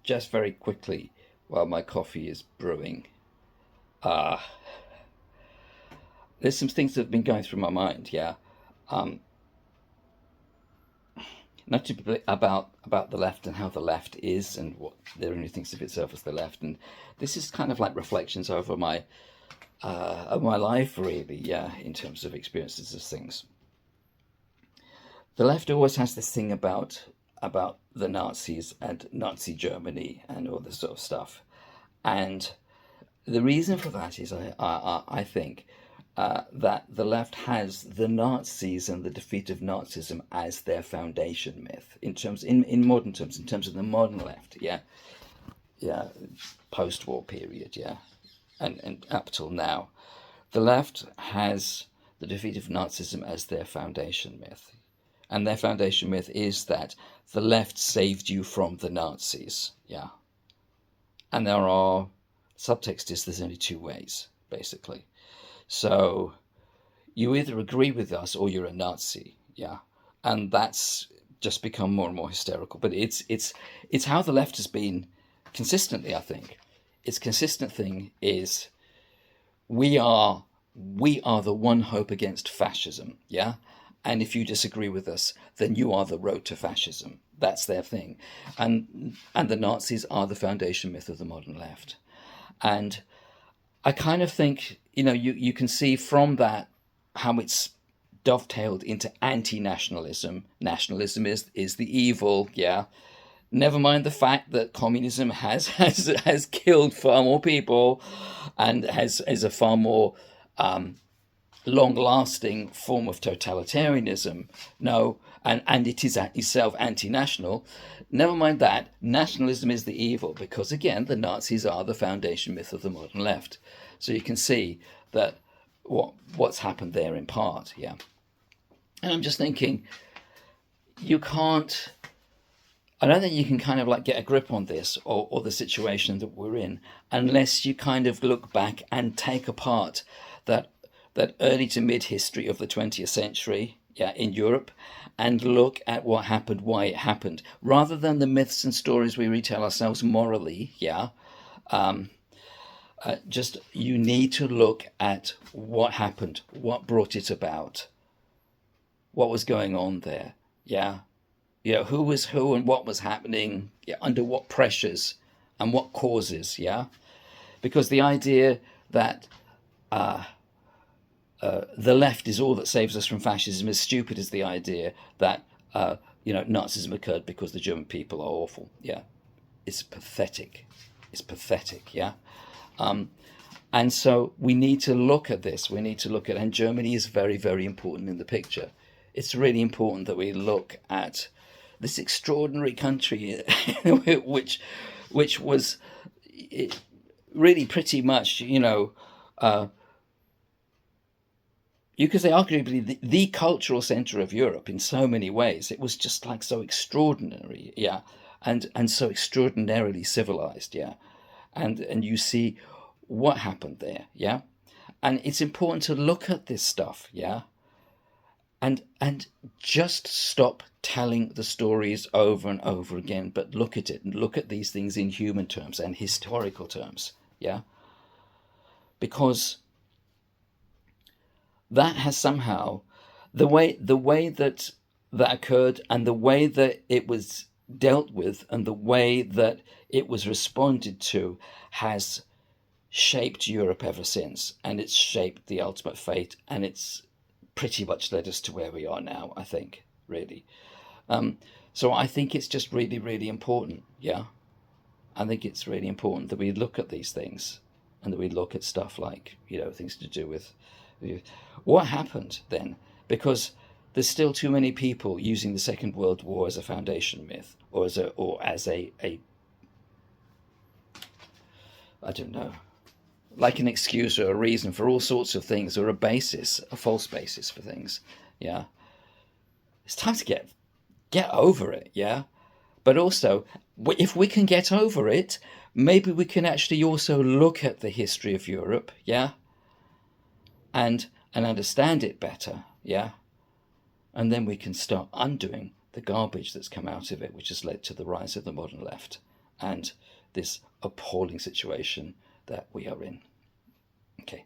just very quickly while my coffee is brewing. Uh, there's some things that have been going through my mind, yeah. Um, Not typically about the left and how the left is and what the only thinks of itself as the left. And this is kind of like reflections over my of my life, really, yeah, in terms of experiences of things. The left always has this thing about the Nazis and Nazi Germany and all this sort of stuff. And the reason for that is, I think, that the left has the Nazis and the defeat of Nazism as their foundation myth in modern terms, in terms of the modern left, yeah, yeah, post-war period, yeah, and up till now, the left has the defeat of Nazism as their foundation myth, and their foundation myth is that the left saved you from the Nazis, yeah, and there are subtext is there's only two ways basically. So you either agree with us or you're a Nazi, yeah, and that's just become more and more hysterical. But it's how the left has been consistently. I think its consistent thing is we are we are the one hope against fascism, yeah, and if you disagree with us, then you are the road to fascism. That's their thing, and the Nazis are the foundation myth of the modern left, and I kind of think, you can see from that how it's dovetailed into anti-nationalism. Nationalism is the evil, yeah. Never mind the fact that communism has killed far more people and has is a far more long-lasting form of totalitarianism. No, and it is itself anti-national. Never mind that. Nationalism is the evil because, again, the Nazis are the foundation myth of the modern left. So you can see that what's happened there in part, yeah. And I'm just thinking, you can't. I don't think you can kind of like get a grip on this or the situation that we're in unless you kind of look back and take apart that that early to mid history of the 20th century, yeah, in Europe, and look at what happened, why it happened, rather than the myths and stories we retell ourselves morally, yeah. Just you need to look at what happened, what brought it about, what was going on there, yeah. Who was who and what was happening, yeah, under what pressures and what causes, yeah. Because the idea that the left is all that saves us from fascism is stupid as the idea that Nazism occurred because the German people are awful. Yeah, it's pathetic. It's pathetic. Yeah, and so we need to look at this. We need to look at, and Germany is very, very important in the picture. It's really important that we look at this extraordinary country, which was really pretty much, you could say arguably the cultural center of Europe in so many ways. It was just like so extraordinary, yeah, and so extraordinarily civilized, yeah, and you see what happened there, yeah, and it's important to look at this stuff, yeah, and just stop telling the stories over and over again, but look at it and look at these things in human terms and historical terms, yeah, because that has somehow the way that that occurred and the way that it was dealt with and the way that it was responded to has shaped Europe ever since, and it's shaped the ultimate fate, and it's pretty much led us to where we are now, I think, really. So I think it's just really, really important, yeah. I think it's really important that we look at these things and that we look at stuff like, things to do with what happened then, because there's still too many people using the Second World War as a foundation myth or as a I don't know, like an excuse or a reason for all sorts of things or a false basis for things. Yeah, it's time to get over it. Yeah, but also if we can get over it, maybe we can actually also look at the history of Europe. Yeah, and understand it better. Yeah, and then we can start undoing the garbage that's come out of it, which has led to the rise of the modern left. and this appalling situation that we are in. Okay,